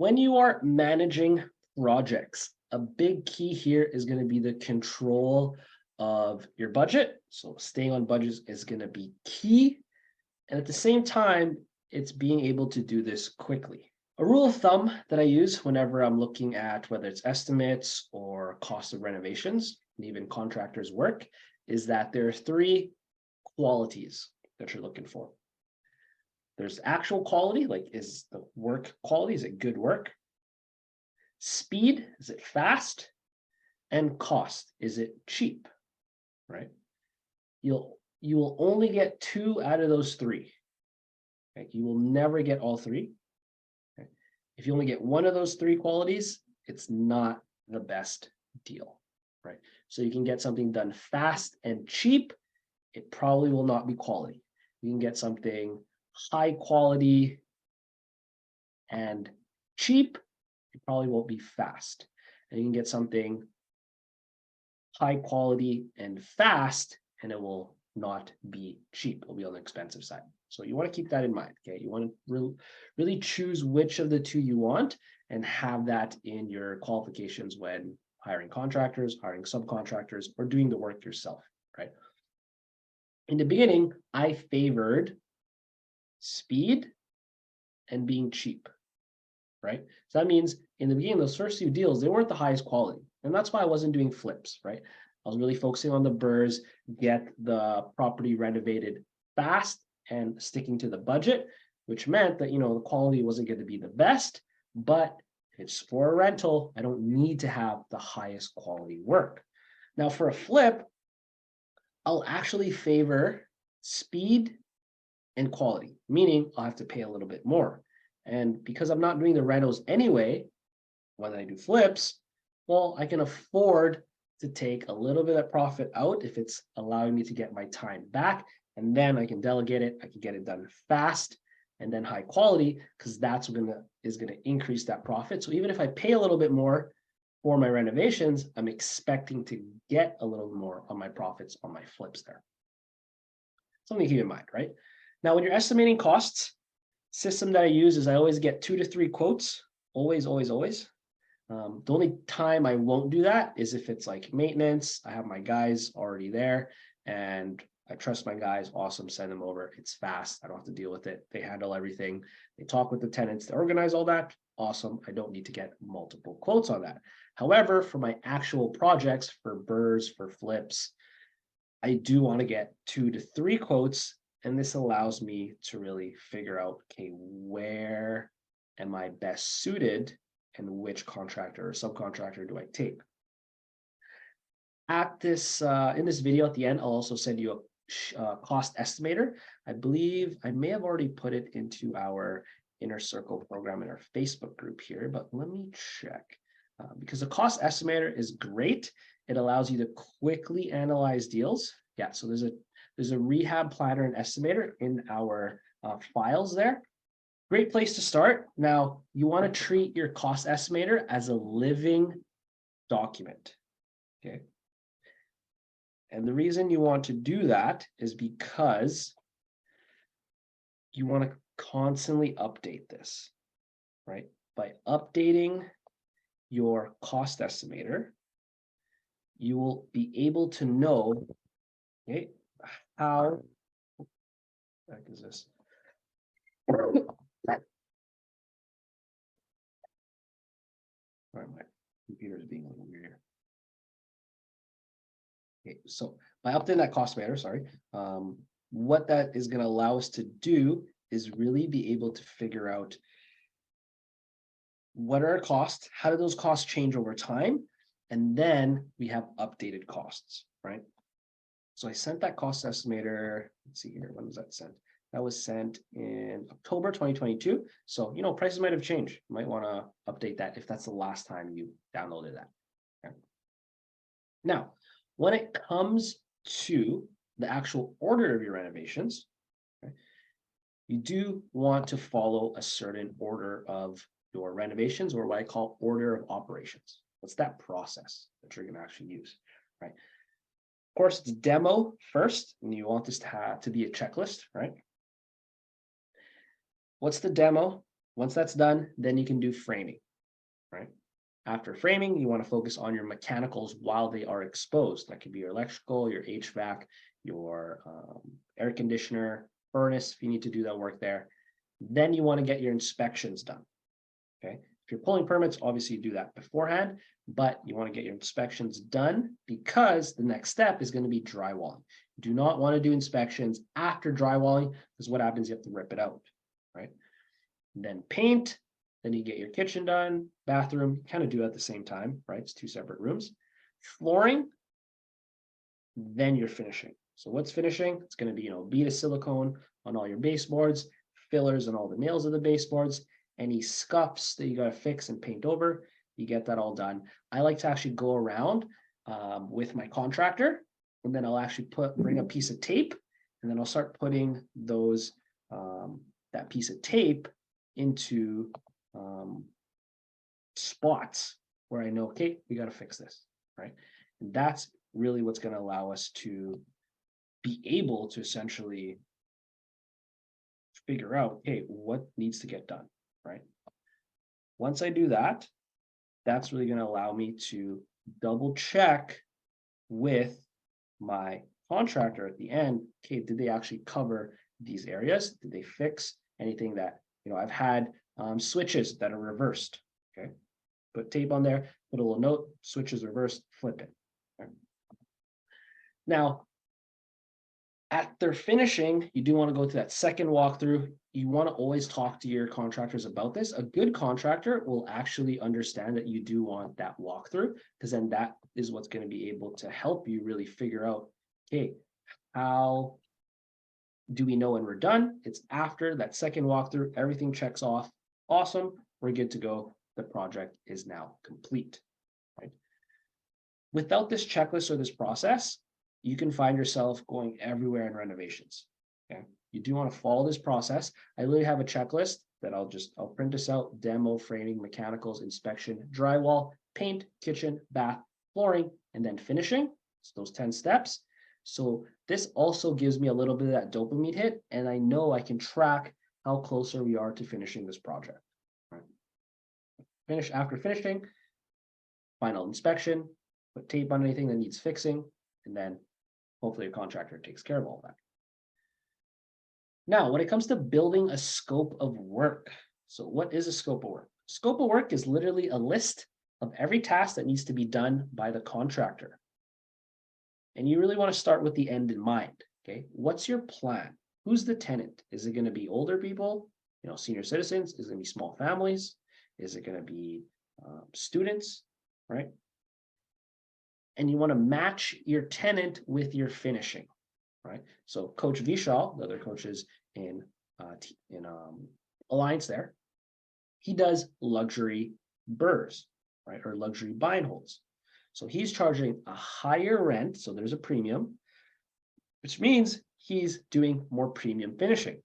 When you are managing projects, a big key here is going to be the control of your budget. So staying on budgets is going to be key. And at the same time, it's being able to do this quickly. A rule of thumb that I use whenever I'm looking at whether it's estimates or cost of renovations, and even contractors' work, is that there are three qualities that you're looking for. There's actual quality, like is the work quality, is it good work? Speed, is it fast? And cost, is it cheap? Right? You will only get two out of those three. Okay? You will never get all three. Okay? If you only get one of those three qualities, it's not the best deal, right? So you can get something done fast and cheap. It probably will not be quality. You can get something high quality and cheap. It probably won't be fast. And you can get something high quality and fast, and it will not be cheap. It'll be on the expensive side. So you want to keep that in mind. Okay, you want to really choose which of the two you want and have that in your qualifications when hiring contractors, hiring subcontractors, or doing the work yourself, right? In the beginning, I favored speed and being cheap, right? So that means in the beginning, those first few deals, they weren't the highest quality. And that's why I wasn't doing flips, right? I was really focusing on the BRRRRs, get the property renovated fast and sticking to the budget, which meant that, the quality wasn't going to be the best, but if it's for a rental, I don't need to have the highest quality work. Now for a flip, I'll actually favor speed and quality, meaning I'll have to pay a little bit more. And because I'm not doing the rentals anyway, when I do flips, well, I can afford to take a little bit of profit out if it's allowing me to get my time back. And then I can delegate it. I can get it done fast and then high quality, because that's what is going to increase that profit. So even if I pay a little bit more for my renovations, I'm expecting to get a little more on my profits on my flips there. Something to keep in mind, right? Now, when you're estimating costs, system that I use is I always get 2 to 3 quotes, always, always, always. The only time I won't do that is if it's like maintenance. I have my guys already there and I trust my guys. Awesome. Send them over. It's fast. I don't have to deal with it. They handle everything. They talk with the tenants. They organize all that. Awesome. I don't need to get multiple quotes on that. However, for my actual projects, for BRRRRs, for flips, I do want to get 2 to 3 quotes. And this allows me to really figure out, okay, where am I best suited and which contractor or subcontractor do I take? At this, in this video at the end, I'll also send you a cost estimator. I believe I may have already put it into our Inner Circle program in our Facebook group here, but let me check. Because a cost estimator is great. It allows you to quickly analyze deals. Yeah, so there's a rehab planner and estimator in our files there. Great place to start. Now, you want to treat your cost estimator as a living document, okay? And the reason you want to do that is because you want to constantly update this, right? By updating your cost estimator, you will be able to know, okay, how, what the heck is this? Sorry, my computer is being a little weird. Okay, so by updating that cost estimator, sorry, what that is going to allow us to do is really be able to figure out what are our costs, how do those costs change over time, and then we have updated costs, right? So I sent that cost estimator, let's see here, when was that sent? That was sent in October 2022. So, prices might have changed. You might want to update that if that's the last time you downloaded that. Okay. Now, when it comes to the actual order of your renovations, okay, you do want to follow a certain order of your renovations, or what I call order of operations. What's that process that you're going to actually use, right? Of course, it's demo first, and you want this to be a checklist, right? What's the demo? Once that's done, then you can do framing, right? After framing, you want to focus on your mechanicals while they are exposed. That could be your electrical, your HVAC, your air conditioner, furnace, if you need to do that work there. Then you want to get your inspections done, okay? If you're pulling permits, obviously you do that beforehand, but you want to get your inspections done because the next step is going to be drywalling. You do not want to do inspections after drywalling because what happens, you have to rip it out, right? And then paint, then you get your kitchen done, bathroom, kind of do it at the same time, right? It's two separate rooms. Flooring, then you're finishing. So what's finishing? It's going to be, bead of silicone on all your baseboards, fillers on all the nails of the baseboards, any scuffs that you got to fix and paint over, you get that all done. I like to actually go around with my contractor, and then I'll actually bring a piece of tape, and then I'll start putting those that piece of tape into spots where I know, okay, we got to fix this, right? And that's really what's going to allow us to be able to essentially figure out, hey, what needs to get done, right? Once I do that, that's really going to allow me to double check with my contractor at the end. Okay, did they actually cover these areas? Did they fix anything that, I've had switches that are reversed, okay? Put tape on there, put a little note, switch is reversed, flip it. Okay. Now, after finishing, you do want to go to that second walkthrough. You want to always talk to your contractors about this. A good contractor will actually understand that you do want that walkthrough, because then that is what's going to be able to help you really figure out, okay, how do we know when we're done? It's after that second walkthrough, everything checks off. Awesome, we're good to go. The project is now complete, right? Without this checklist or this process, you can find yourself going everywhere in renovations, okay? You do want to follow this process. I literally have a checklist that I'll print this out: demo, framing, mechanicals, inspection, drywall, paint, kitchen, bath, flooring, and then finishing. It's those 10 steps. So this also gives me a little bit of that dopamine hit, and I know I can track how closer we are to finishing this project. Right? After finishing, final inspection, put tape on anything that needs fixing, and then hopefully a contractor takes care of all that. Now, when it comes to building a scope of work, so what is a scope of work? Scope of work is literally a list of every task that needs to be done by the contractor. And you really want to start with the end in mind, okay? What's your plan? Who's the tenant? Is it going to be older people, senior citizens? Is it going to be small families? Is it going to be students, right? And you want to match your tenant with your finishing, right? So Coach Vishal, the other coaches in Alliance there, he does luxury burrs, right? Or luxury buy and holds. So he's charging a higher rent, so there's a premium, which means he's doing more premium finishing.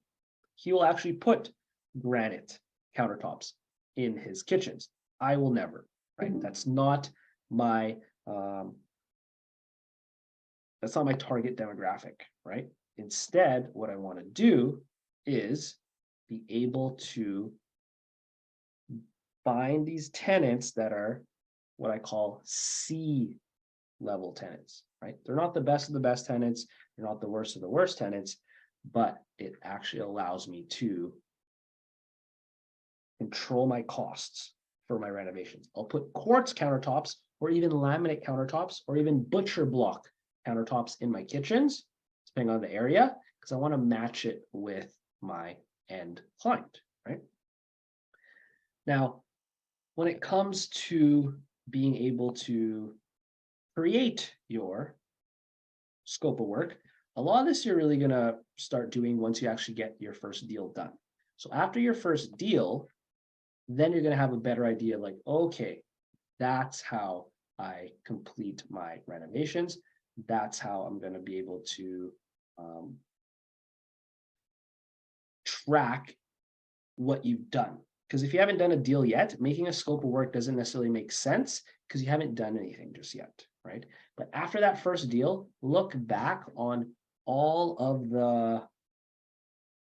He will actually put granite countertops in his kitchens. I will never, right? That's not my target demographic, right? Instead, what I want to do is be able to find these tenants that are what I call C-level tenants, right? They're not the best of the best tenants. They're not the worst of the worst tenants, but it actually allows me to control my costs for my renovations. I'll put quartz countertops or even laminate countertops or even butcher block countertops in my kitchens, depending on the area, because I want to match it with my end client, right? Now, when it comes to being able to create your scope of work, a lot of this you're really going to start doing once you actually get your first deal done. So after your first deal, then you're going to have a better idea of like, okay, that's how I complete my renovations. That's how I'm going to be able to track what you've done. Because if you haven't done a deal yet, making a scope of work doesn't necessarily make sense because you haven't done anything just yet, right? But after that first deal, look back on all of the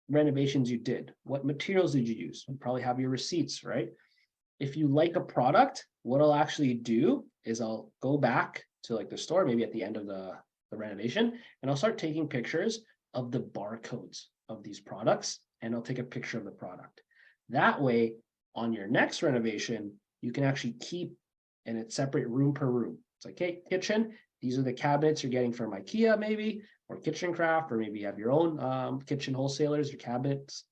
renovations you did. What materials did you use? You probably have your receipts, right? If you like a product, what I'll actually do is I'll go back to like the store, maybe at the end of the renovation, and I'll start taking pictures of the barcodes of these products, and I'll take a picture of the product. That way, on your next renovation, you can actually keep, and it's separate room per room. It's like, hey, kitchen, these are the cabinets you're getting from IKEA maybe, or Kitchen Craft, or maybe you have your own kitchen wholesalers, your cabinets.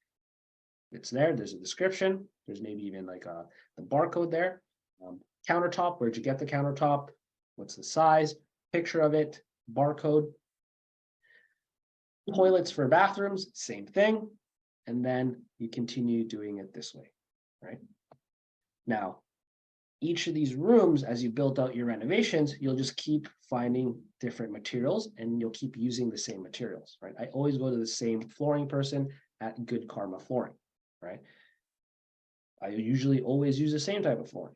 It's there, there's a description, there's maybe even like the barcode there. Countertop, where'd you get the countertop? What's the size? Picture of it, barcode. Toilets for bathrooms, same thing. And then you continue doing it this way, right? Now, each of these rooms, as you build out your renovations, you'll just keep finding different materials and you'll keep using the same materials, right? I always go to the same flooring person at Good Karma Flooring, right? I usually always use the same type of flooring,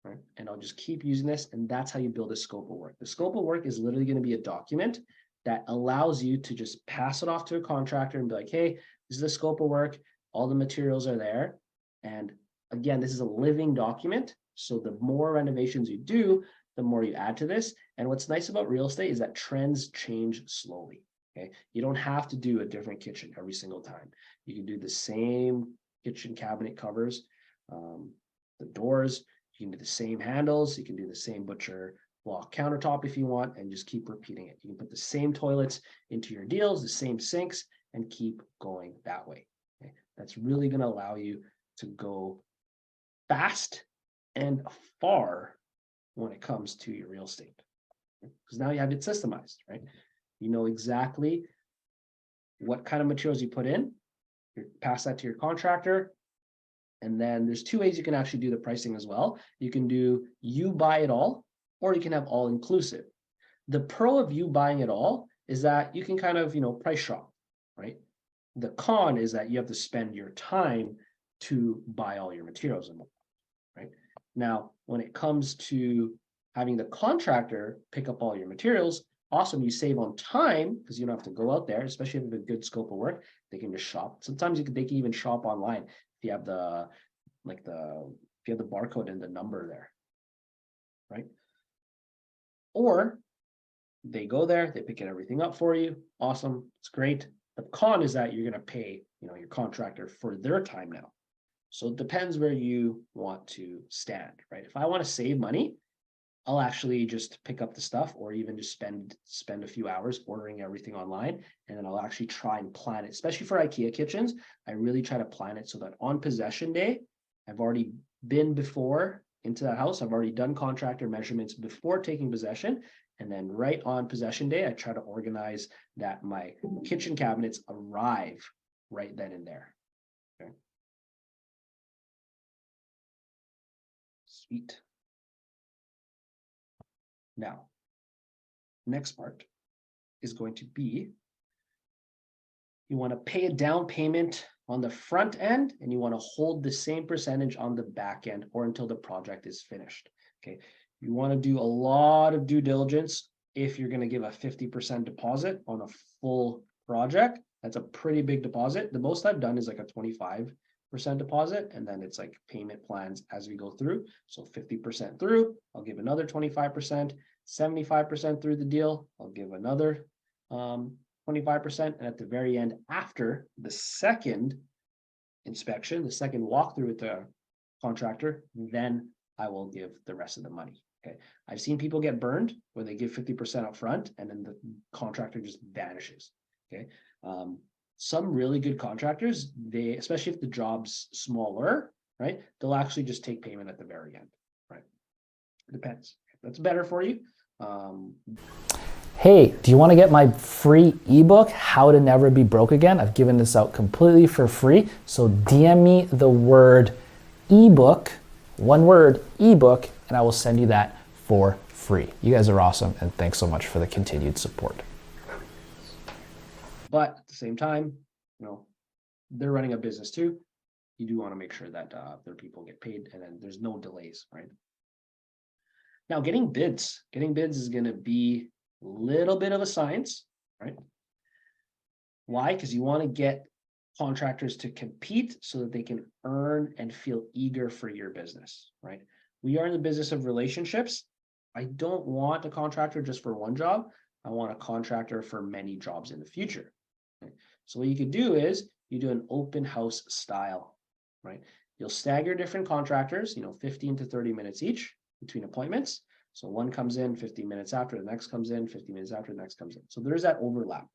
right? And I'll just keep using this, and that's how you build a scope of work. The scope of work is literally going to be a document that allows you to just pass it off to a contractor and be like, hey, this is the scope of work, all the materials are there. And again, this is a living document. So the more renovations you do, the more you add to this. And what's nice about real estate is that trends change slowly. Okay, you don't have to do a different kitchen every single time. You can do the same kitchen cabinet covers, the doors. You can do the same handles. You can do the same butcher block countertop if you want, and just keep repeating it. You can put the same toilets into your deals, the same sinks, and keep going that way. Okay, that's really going to allow you to go fast and far when it comes to your real estate, because now you have it systemized, right? You know exactly what kind of materials you put in, you pass that to your contractor, and then there's two ways you can actually do the pricing as well. You can do you buy it all, or you can have all inclusive. The pro of you buying it all is that you can kind of, price shop, right? The con is that you have to spend your time to buy all your materials, right? Now, when it comes to having the contractor pick up all your materials, awesome, you save on time because you don't have to go out there, especially if you have a good scope of work. They can just shop. Sometimes they can even shop online if you have the barcode and the number there, right? Or they go there, they pick everything up for you. Awesome, it's great. The con is that you're going to pay, your contractor for their time now. So it depends where you want to stand, right? If I want to save money, I'll actually just pick up the stuff, or even just spend a few hours ordering everything online, and then I'll actually try and plan it. Especially for IKEA kitchens, I really try to plan it so that on possession day, I've already been before into that house. I've already done contractor measurements before taking possession, and then right on possession day, I try to organize that my kitchen cabinets arrive right then and there. Okay. Sweet. Now, next part is going to be, you want to pay a down payment on the front end, and you want to hold the same percentage on the back end or until the project is finished. Okay, you want to do a lot of due diligence if you're going to give a 50% deposit on a full project. That's a pretty big deposit. The most I've done is like a 25% deposit, and then it's like payment plans as we go through. So 50% through, I'll give another 25%, 75% through the deal, I'll give another 25%, and at the very end, after the second inspection, the second walkthrough with the contractor, then I will give the rest of the money. Okay, I've seen people get burned where they give 50% up front and then the contractor just vanishes. Okay, some really good contractors, they, especially if the job's smaller, right, they'll actually just take payment at the very end, right? It depends. That's better for you. Hey, do you want to get my free ebook, How to Never Be Broke Again? I've given this out completely for free. So DM me the word ebook, one word, ebook, and I will send you that for free. You guys are awesome, and thanks so much for the continued support. But at the same time, they're running a business too. You do want to make sure that their people get paid, and then there's no delays, right? Now, getting bids is going to be a little bit of a science, right? Why? Because you want to get contractors to compete so that they can earn and feel eager for your business, right? We are in the business of relationships. I don't want a contractor just for one job. I want a contractor for many jobs in the future. Okay? So what you could do is you do an open house style, right? You'll stagger different contractors, 15 to 30 minutes each between appointments. So one comes in 15 minutes after, the next comes in 15 minutes after, the next comes in. So there's that overlap.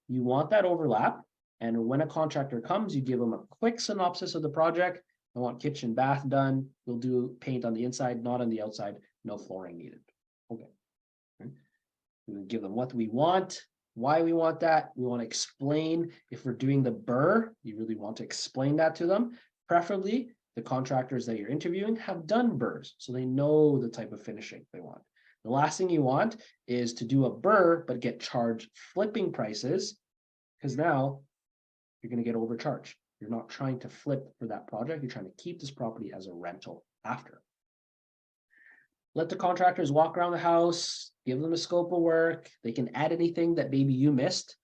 You want that overlap. And when a contractor comes, you give them a quick synopsis of the project. I want kitchen, bath done. We'll do paint on the inside, not on the outside. No flooring needed. Okay. We give them what we want, why we want that. We want to explain if we're doing the burr, you really want to explain that to them. Preferably, the contractors that you're interviewing have done burrs, so they know the type of finishing they want. The last thing you want is to do a burr, but get charged flipping prices, because now you're going to get overcharged. You're not trying to flip for that project. You're trying to keep this property as a rental after. Let the contractors walk around the house, give them a scope of work. They can add anything that maybe you missed.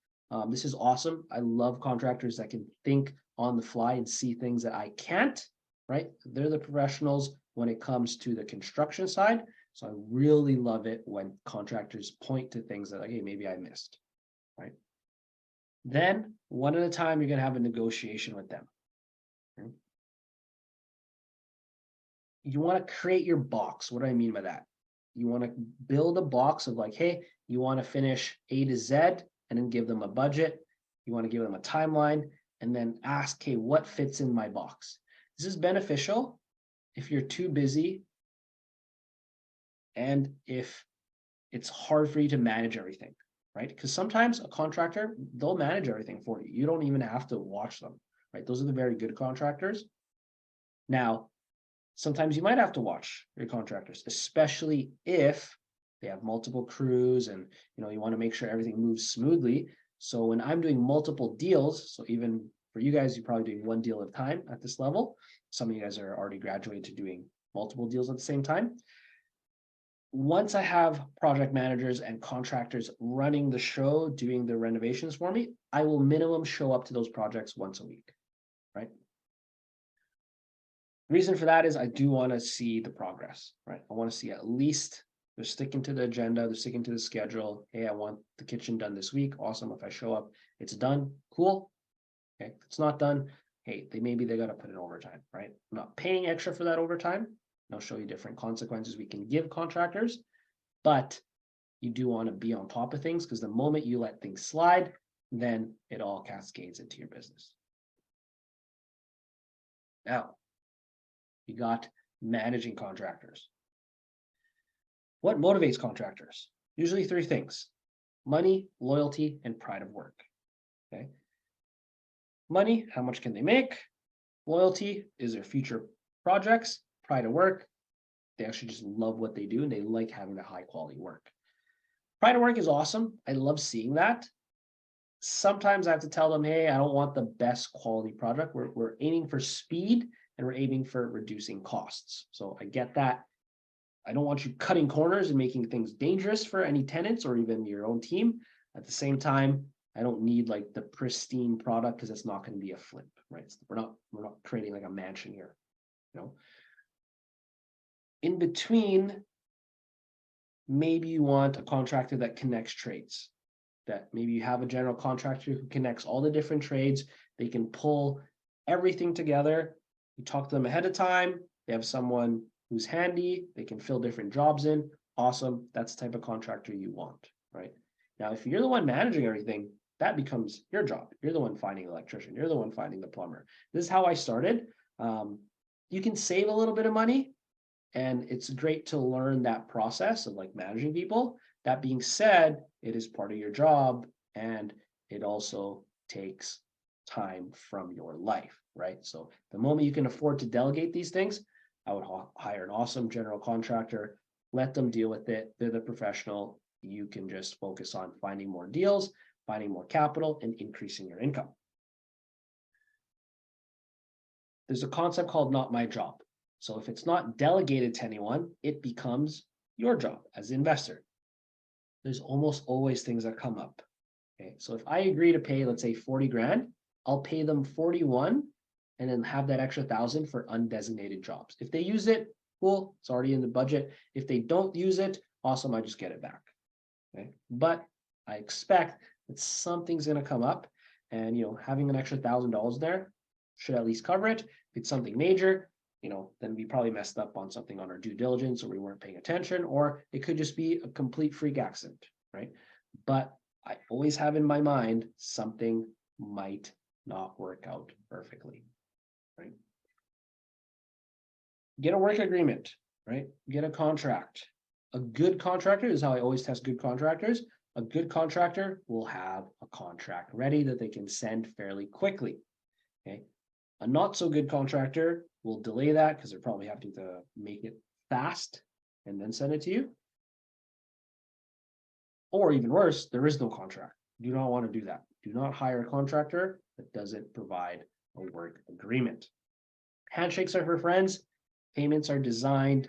This is awesome. I love contractors that can think on the fly and see things that I can't, right? They're the professionals when it comes to the construction side. So I really love it when contractors point to things that, like, hey, maybe I missed, right? Then one at a time, you're going to have a negotiation with them. Okay? You want to create your box. What do I mean by that? You want to build a box of like, hey, you want to finish A to Z and then give them a budget. You want to give them a timeline and then ask, hey, what fits in my box? This is beneficial if you're too busy and if it's hard for you to manage everything, right? Because sometimes a contractor, they'll manage everything for you. You don't even have to watch them, right? Those are the very good contractors. Now, sometimes you might have to watch your contractors, especially if they have multiple crews and you want to make sure everything moves smoothly. So when I'm doing multiple deals, so even for you guys, you're probably doing one deal at a time at this level. Some of you guys are already graduated to doing multiple deals at the same time. Once I have project managers and contractors running the show, doing the renovations for me, I will minimum show up to those projects once a week, right? The reason for that is I do want to see the progress, right? I want to see at least they're sticking to the agenda, they're sticking to the schedule. Hey, I want the kitchen done this week. Awesome. If I show up, it's done. Cool. Okay. If it's not done, hey, maybe they got to put in overtime, right? I'm not paying extra for that overtime. I'll show you different consequences we can give contractors, but you do want to be on top of things because the moment you let things slide, then it all cascades into your business. Now, you got managing contractors. What motivates contractors? Usually three things: money, loyalty, and pride of work. Okay. Money, how much can they make? Loyalty is their future projects. Pride of work, they actually just love what they do and they like having the high quality work. Pride of work is awesome. I love seeing that. Sometimes I have to tell them, hey, I don't want the best quality product. We're aiming for speed and we're aiming for reducing costs. So I get that. I don't want you cutting corners and making things dangerous for any tenants or even your own team. At the same time, I don't need like the pristine product because it's not going to be a flip, right? We're not creating like a mansion here, In between, maybe you want a contractor that connects trades, that maybe you have a general contractor who connects all the different trades. They can pull everything together. You talk to them ahead of time. They have someone who's handy. They can fill different jobs in. Awesome. That's the type of contractor you want, right? Now, if you're the one managing everything, that becomes your job. You're the one finding the electrician. You're the one finding the plumber. This is how I started. You can save a little bit of money. And it's great to learn that process of like managing people. That being said, it is part of your job and it also takes time from your life, right? So the moment you can afford to delegate these things, I would hire an awesome general contractor, let them deal with it. They're the professional. You can just focus on finding more deals, finding more capital, and increasing your income. There's a concept called not my job. So if it's not delegated to anyone, it becomes your job as an investor. There's almost always things that come up. Okay, so if I agree to pay, let's say 40 grand, I'll pay them 41 and then have that extra 1,000 for undesignated jobs. If they use it, cool, it's already in the budget. If they don't use it, awesome, I just get it back. Okay, but I expect that something's going to come up, and having an extra $1,000 there should at least cover it. If it's something major, then we probably messed up on something on our due diligence, or we weren't paying attention, or it could just be a complete freak accident, right? But I always have in my mind something might not work out perfectly, right? Get a work agreement, right? Get a contract. A good contractor is how I always test good contractors. A good contractor will have a contract ready that they can send fairly quickly. Okay. A not so good contractor will delay that because they're probably having to make it fast and then send it to you. Or even worse, there is no contract. You do not want to do that. Do not hire a contractor that doesn't provide a work agreement. Handshakes are for friends. Payments are designed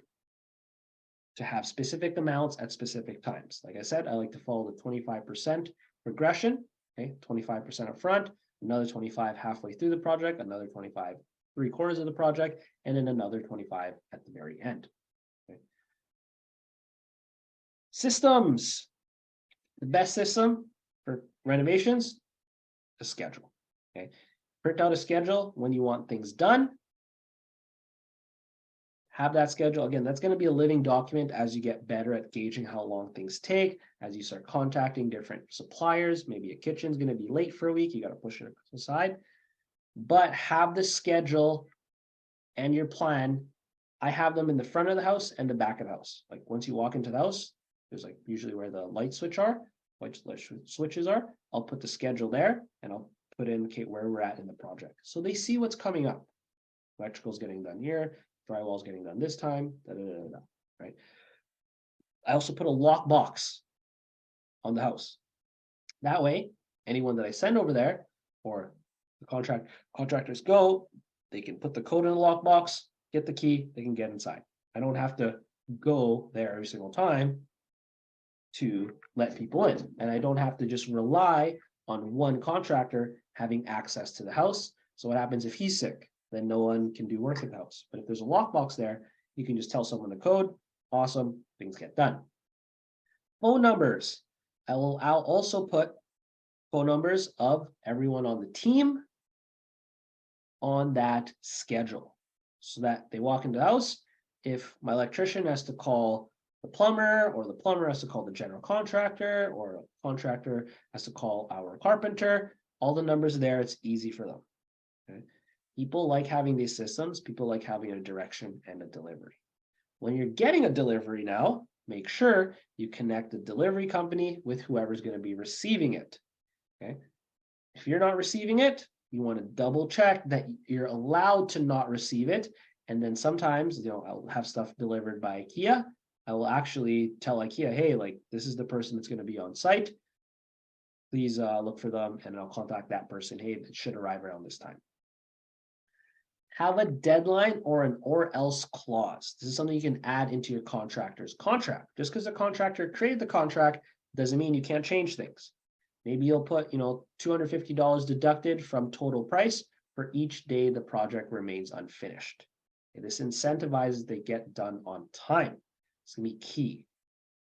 to have specific amounts at specific times. Like I said, I like to follow the 25% progression. Okay, 25% up front, another 25 halfway through the project, another 25 3/4 of the project, and then another 25 at the very end. Okay. Systems. The best system for renovations, a schedule. Okay, print out a schedule when you want things done. Have that schedule. Again, that's going to be a living document as you get better at gauging how long things take, as you start contacting different suppliers. Maybe a kitchen's going to be late for a week. You got to push it aside. But have the schedule and your plan. I have them in the front of the house and the back of the house. Like once you walk into the house, there's like usually where the light switches are. I'll put the schedule there and I'll put in where we're at in the project. So they see what's coming up. Electrical's getting done here. Drywall's getting done this time, right? I also put a lock box on the house. That way, anyone that I send over there, or the contractors go, they can put the code in the lockbox, get the key, they can get inside. I don't have to go there every single time to let people in. And I don't have to just rely on one contractor having access to the house. So what happens if he's sick? Then no one can do work at the house. But if there's a lockbox there, you can just tell someone the code. Awesome, things get done. Phone numbers. I'll also put phone numbers of everyone on the team on that schedule so that they walk into the house. If my electrician has to call the plumber, or the plumber has to call the general contractor, or a contractor has to call our carpenter, all the numbers are there. It's easy for them. Okay. People like having these systems. People like having a direction and a delivery. When you're getting a delivery now, make sure you connect the delivery company with whoever's going to be receiving it. Okay. If you're not receiving it, you want to double check that you're allowed to not receive it. And then sometimes, I'll have stuff delivered by IKEA. I will actually tell IKEA, hey, like this is the person that's going to be on site. Please look for them, and I'll contact that person. Hey, it should arrive around this time. Have a deadline or an or else clause. This is something you can add into your contractor's contract. Just because the contractor created the contract doesn't mean you can't change things. Maybe you'll put, $250 deducted from total price for each day the project remains unfinished. Okay, this incentivizes they get done on time. It's gonna be key.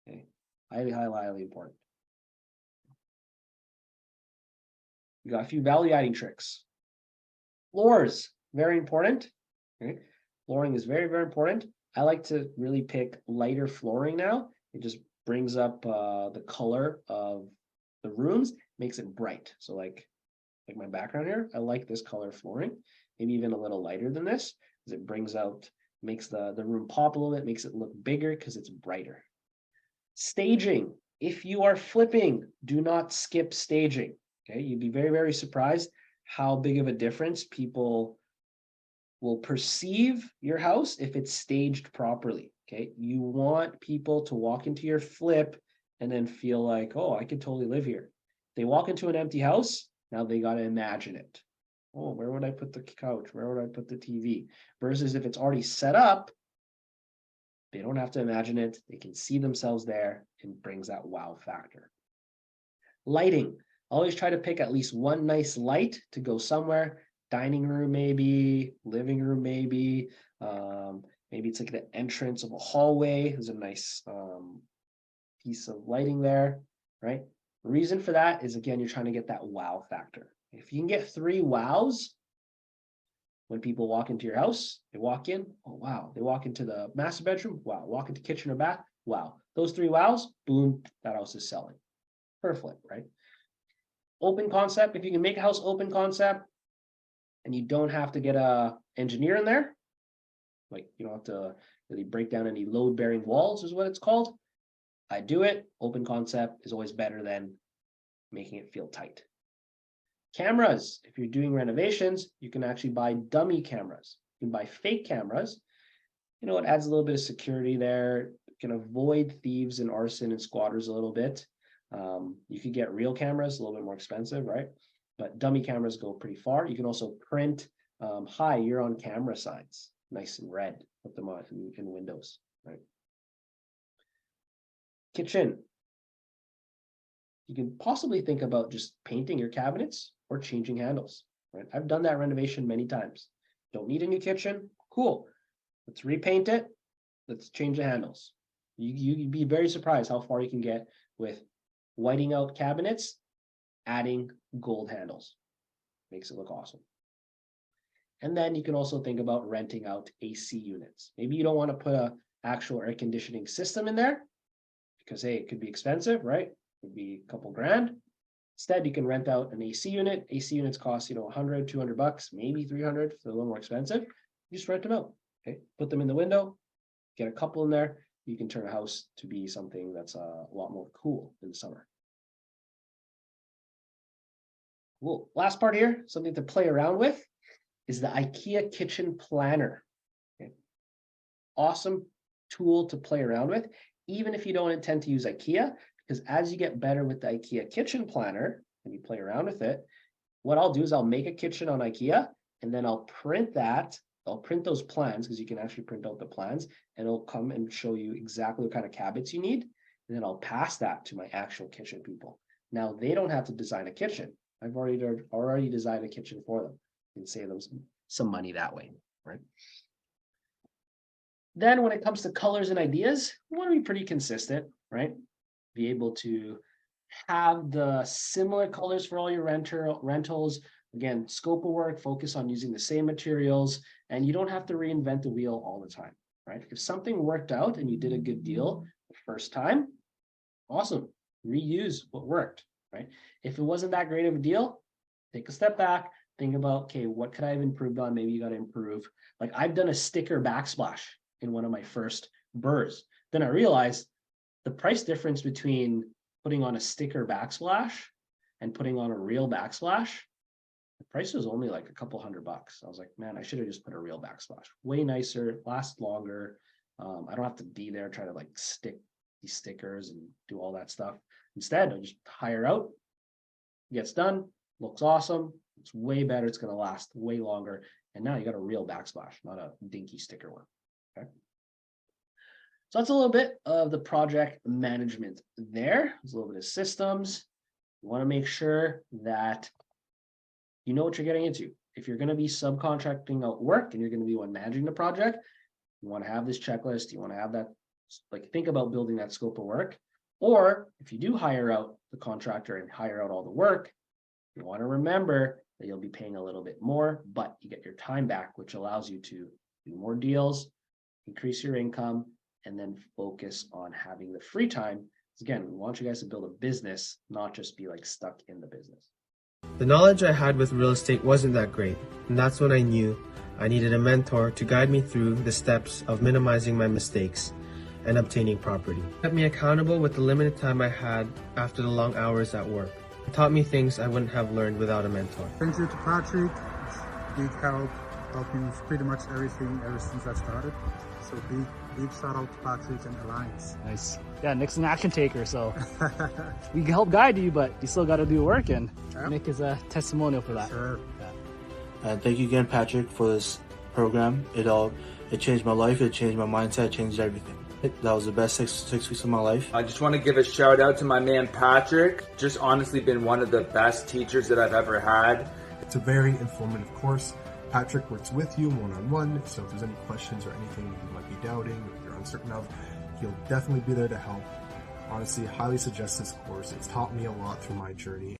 Okay, highly important. We got a few value adding tricks. Floors. Very important. Okay. Flooring is very, very important. I like to really pick lighter flooring now. It just brings up the color of the rooms, makes it bright. So like my background here, I like this color flooring, maybe even a little lighter than this, because it makes the room pop a little bit, makes it look bigger because it's brighter. Staging. If you are flipping, do not skip staging. Okay, you'd be very, very surprised how big of a difference people will perceive your house if it's staged properly. Okay, you want people to walk into your flip and then feel like, oh, I could totally live here. They walk into an empty house, now they got to imagine it. Oh, where would I put the couch? Where would I put the TV? Versus if it's already set up, they don't have to imagine it. They can see themselves there, and brings that wow factor. Lighting. Always try to pick at least one nice light to go somewhere. Dining room, maybe, living room, maybe. Maybe it's like the entrance of a hallway. There's a nice piece of lighting there, right? The reason for that is, again, you're trying to get that wow factor. If you can get 3 wows, when people walk into your house, they walk in, oh, wow. They walk into the master bedroom, wow. Walk into kitchen or bath, wow. Those 3 wows, boom, that house is selling. Perfect, right? Open concept, if you can make a house open concept and you don't have to get a engineer in there, like you don't have to really break down any load-bearing walls is what it's called. I do it. Open concept is always better than making it feel tight. Cameras, if you're doing renovations, you can actually buy dummy cameras. You can buy fake cameras. You know, it adds a little bit of security there. You can avoid thieves and arson and squatters a little bit. You could get real cameras, a little bit more expensive, right? But dummy cameras go pretty far. You can also print hi, you're on camera signs, nice and red, put them on in windows, right? Kitchen. You can possibly think about just painting your cabinets or changing handles, right? I've done that renovation many times. Don't need a new kitchen? Cool. Let's repaint it. Let's change the handles. You'd be very surprised how far you can get with whiting out cabinets, adding gold handles. Makes it look awesome. And then you can also think about renting out AC units. Maybe you don't want to put an actual air conditioning system in there because, hey, it could be expensive, right? It could be a couple grand. Instead, you can rent out an AC unit. AC units cost, you know, $100, $200, maybe $300 if they're a little more expensive. You just rent them out, okay? Put them in the window, get a couple in there. You can turn a house to be something that's a lot more cool in the summer. Cool. Last part here, something to play around with is the IKEA Kitchen Planner. Okay. Awesome tool to play around with, even if you don't intend to use IKEA, because as you get better with the IKEA Kitchen Planner and you play around with it, what I'll do is I'll make a kitchen on IKEA and then I'll print that. I'll print those plans because you can actually print out the plans and it'll come and show you exactly what kind of cabinets you need. And then I'll pass that to my actual kitchen people. Now they don't have to design a kitchen. I've already designed a kitchen for them and save them some money that way, right? Then when it comes to colors and ideas, we want to be pretty consistent, right? Be able to have the similar colors for all your rentals. Again, scope of work, focus on using the same materials, and you don't have to reinvent the wheel all the time, right? If something worked out and you did a good deal the first time, awesome, reuse what worked, right? If it wasn't that great of a deal, take a step back, think about, okay, what could I have improved on? Maybe you got to improve. Like I've done a sticker backsplash in one of my first burrs. Then I realized the price difference between putting on a sticker backsplash and putting on a real backsplash, the price was only like a couple $100. I was like, man, I should have just put a real backsplash. Way nicer, lasts longer. I don't have to be there trying to like stick these stickers and do all that stuff. Instead, I just hire out, gets done, looks awesome. It's way better. It's going to last way longer. And now you got a real backsplash, not a dinky sticker one. Okay. So that's a little bit of the project management there. There's a little bit of systems. You want to make sure that you know what you're getting into. If you're going to be subcontracting out work and you're going to be one managing the project, you want to have this checklist. You want to have that, like think about building that scope of work. Or if you do hire out the contractor and hire out all the work, you want to remember that you'll be paying a little bit more, but you get your time back, which allows you to do more deals, increase your income, and then focus on having the free time. Again, we want you guys to build a business, not just be like stuck in the business. The knowledge I had with real estate wasn't that great, and that's when I knew I needed a mentor to guide me through the steps of minimizing my mistakes and obtaining property. It kept me accountable with the limited time I had after the long hours at work. It taught me things I wouldn't have learned without a mentor. Thank you to Patrick. It's big help me with pretty much everything ever since I started. So big shout out to Patrick and Alliance. Nice. Yeah, Nick's an action taker, so we can help guide you, but you still got to do the work, and Nick is a testimonial for that. Sure. Yeah. And thank you again, Patrick, for this program. It changed my life. It changed my mindset. It changed everything. That was the best six weeks of my life. I just want to give a shout out to my man Patrick. Just honestly been one of the best teachers that I've ever had. It's a very informative course. Patrick works with you one-on-one, so if there's any questions or anything you might be doubting or you're uncertain of, he'll definitely be there to help. Honestly, highly suggest this course. It's taught me a lot through my journey.